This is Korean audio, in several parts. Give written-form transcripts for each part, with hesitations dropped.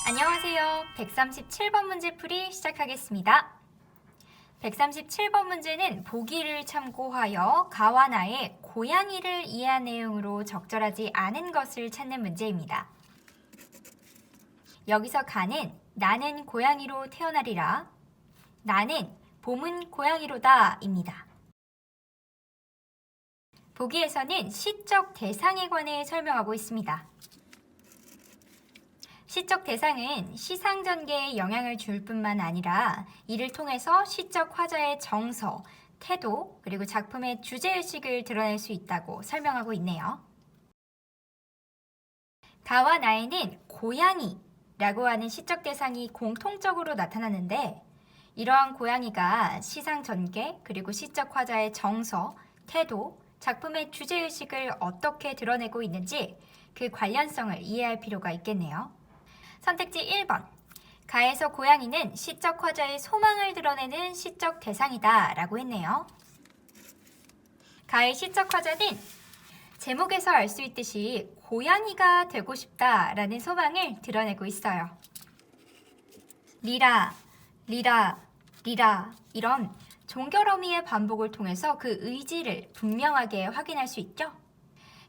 안녕하세요. 137번 문제풀이 시작하겠습니다. 137번 문제는 보기를 참고하여 가와 나의 고양이를 이해한 내용으로 적절하지 않은 것을 찾는 문제입니다. 여기서 가는 나는 고양이로 태어나리라, 나는 봄은 고양이로다 입니다. 보기에서는 시적 대상에 관해 설명하고 있습니다. 시적 대상은 시상 전개에 영향을 줄 뿐만 아니라 이를 통해서 시적 화자의 정서, 태도, 그리고 작품의 주제의식을 드러낼 수 있다고 설명하고 있네요. 가와 나에는 고양이라고 하는 시적 대상이 공통적으로 나타나는데 이러한 고양이가 시상 전개, 그리고 시적 화자의 정서, 태도, 작품의 주제의식을 어떻게 드러내고 있는지 그 관련성을 이해할 필요가 있겠네요. 선택지 1번. 가에서 고양이는 시적 화자의 소망을 드러내는 시적 대상이다 라고 했네요. 가의 시적 화자는 제목에서 알 수 있듯이 고양이가 되고 싶다 라는 소망을 드러내고 있어요. 리라, 리라, 리라 이런 종결어미의 반복을 통해서 그 의지를 분명하게 확인할 수 있죠.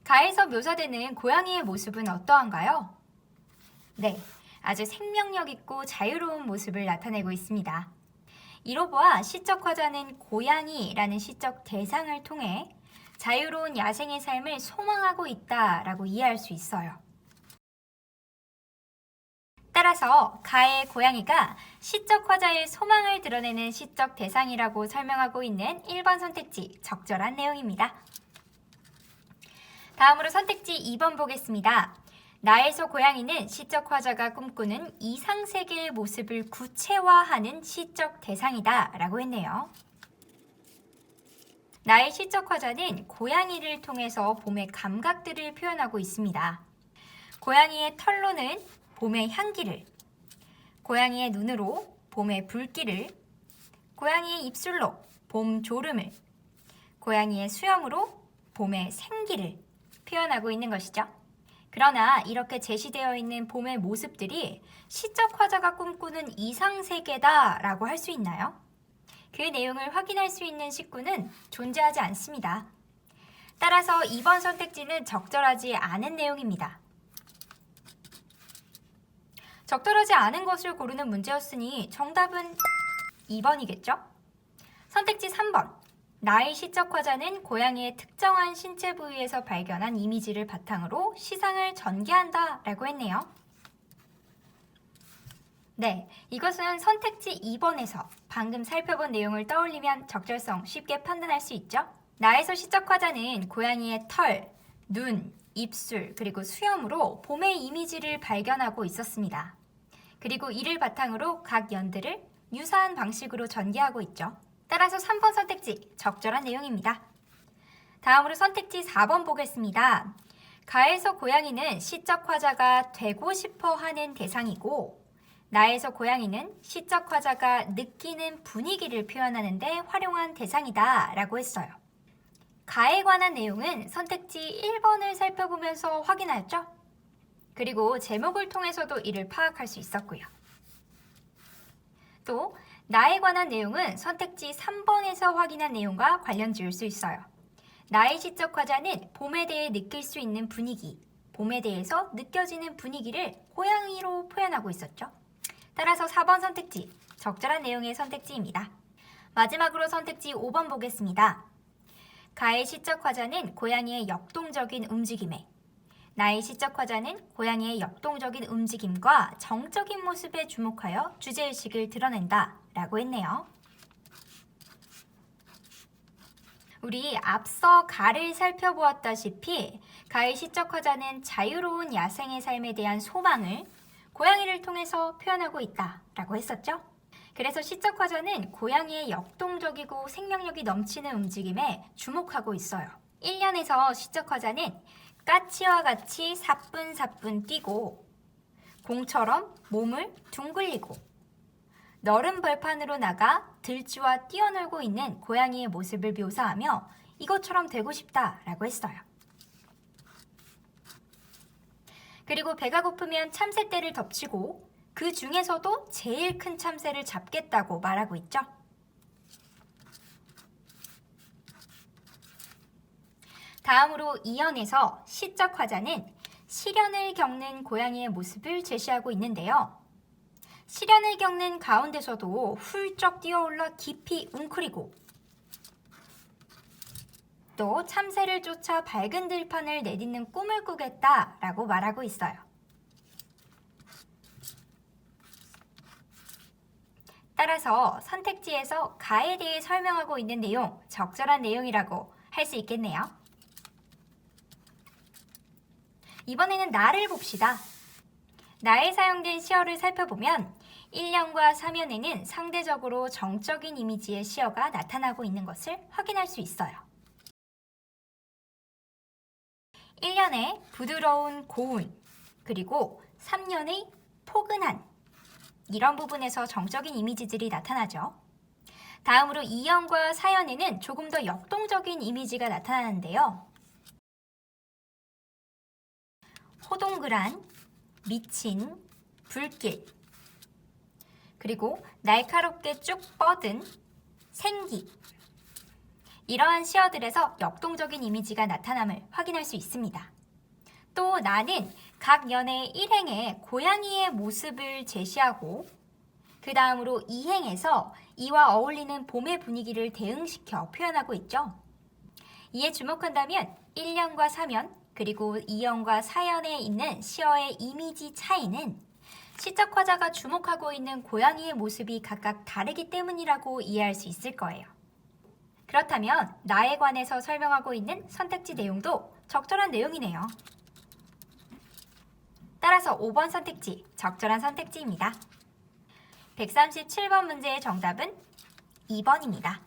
가에서 묘사되는 고양이의 모습은 어떠한가요? 네, 아주 생명력 있고 자유로운 모습을 나타내고 있습니다. 이로 보아 시적 화자는 고양이라는 시적 대상을 통해 자유로운 야생의 삶을 소망하고 있다라고 이해할 수 있어요. 따라서 가의 고양이가 시적 화자의 소망을 드러내는 시적 대상이라고 설명하고 있는 1번 선택지 적절한 내용입니다. 다음으로 선택지 2번 보겠습니다. 나에서 고양이는 시적 화자가 꿈꾸는 이상세계의 모습을 구체화하는 시적 대상이다 라고 했네요. 나의 시적 화자는 고양이를 통해서 봄의 감각들을 표현하고 있습니다. 고양이의 털로는 봄의 향기를, 고양이의 눈으로 봄의 붉기를, 고양이의 입술로 봄 졸음을, 고양이의 수염으로 봄의 생기를 표현하고 있는 것이죠. 그러나 이렇게 제시되어 있는 봄의 모습들이 시적 화자가 꿈꾸는 이상세계다라고 할 수 있나요? 그 내용을 확인할 수 있는 식구는 존재하지 않습니다. 따라서 2번 선택지는 적절하지 않은 내용입니다. 적절하지 않은 것을 고르는 문제였으니 정답은 2번이겠죠? 선택지 3번. 나의 시적 화자는 고양이의 특정한 신체 부위에서 발견한 이미지를 바탕으로 시상을 전개한다 라고 했네요. 네, 이것은 선택지 2번에서 방금 살펴본 내용을 떠올리면 적절성 쉽게 판단할 수 있죠? 나에서 시적 화자는 고양이의 털, 눈, 입술, 그리고 수염으로 봄의 이미지를 발견하고 있었습니다. 그리고 이를 바탕으로 각 연들을 유사한 방식으로 전개하고 있죠. 따라서 3번 선택지 적절한 내용입니다. 다음으로 선택지 4번 보겠습니다. 가에서 고양이는 시적 화자가 되고 싶어 하는 대상이고 나에서 고양이는 시적 화자가 느끼는 분위기를 표현하는 데 활용한 대상이다 라고 했어요. 가에 관한 내용은 선택지 1번을 살펴보면서 확인하였죠? 그리고 제목을 통해서도 이를 파악할 수 있었고요. 또 나에 관한 내용은 선택지 3번에서 확인한 내용과 관련 지을 수 있어요. 나의 시적 화자는 봄에 대해 느낄 수 있는 분위기, 봄에 대해서 느껴지는 분위기를 고양이로 표현하고 있었죠. 따라서 4번 선택지, 적절한 내용의 선택지입니다. 마지막으로 선택지 5번 보겠습니다. 가의 시적 화자는 고양이의 역동적인 움직임에, 나의 시적 화자는 고양이의 역동적인 움직임과 정적인 모습에 주목하여 주제의식을 드러낸다 라고 했네요. 우리 앞서 가를 살펴보았다시피 가의 시적 화자는 자유로운 야생의 삶에 대한 소망을 고양이를 통해서 표현하고 있다 라고 했었죠. 그래서 시적 화자는 고양이의 역동적이고 생명력이 넘치는 움직임에 주목하고 있어요. 1년에서 시적 화자는 까치와 같이 사뿐사뿐 뛰고 공처럼 몸을 둥글리고 너른 벌판으로 나가 들쥐와 뛰어놀고 있는 고양이의 모습을 묘사하며 이것처럼 되고 싶다라고 했어요. 그리고 배가 고프면 참새떼를 덮치고 그 중에서도 제일 큰 참새를 잡겠다고 말하고 있죠. 다음으로 2연에서 시적 화자는 시련을 겪는 고양이의 모습을 제시하고 있는데요. 시련을 겪는 가운데서도 훌쩍 뛰어올라 깊이 웅크리고 또 참새를 쫓아 밝은 들판을 내딛는 꿈을 꾸겠다라고 말하고 있어요. 따라서 선택지에서 가에 대해 설명하고 있는 내용, 적절한 내용이라고 할 수 있겠네요. 이번에는 나를 봅시다. 나에 사용된 시어를 살펴보면 1년과 3년에는 상대적으로 정적인 이미지의 시어가 나타나고 있는 것을 확인할 수 있어요. 1년에 부드러운 고운, 그리고 3년의 포근한, 이런 부분에서 정적인 이미지들이 나타나죠. 다음으로 2년과 4년에는 조금 더 역동적인 이미지가 나타나는데요. 호동그란, 미친, 불길, 그리고 날카롭게 쭉 뻗은 생기, 이러한 시어들에서 역동적인 이미지가 나타남을 확인할 수 있습니다. 또 나는 각 연의 1행에 고양이의 모습을 제시하고 그 다음으로 2행에서 이와 어울리는 봄의 분위기를 대응시켜 표현하고 있죠. 이에 주목한다면 1년과 3년 그리고 2년과 4년에 있는 시어의 이미지 차이는 시적 화자가 주목하고 있는 고양이의 모습이 각각 다르기 때문이라고 이해할 수 있을 거예요. 그렇다면 나에 관해서 설명하고 있는 선택지 내용도 적절한 내용이네요. 따라서 5번 선택지, 적절한 선택지입니다. 137번 문제의 정답은 2번입니다.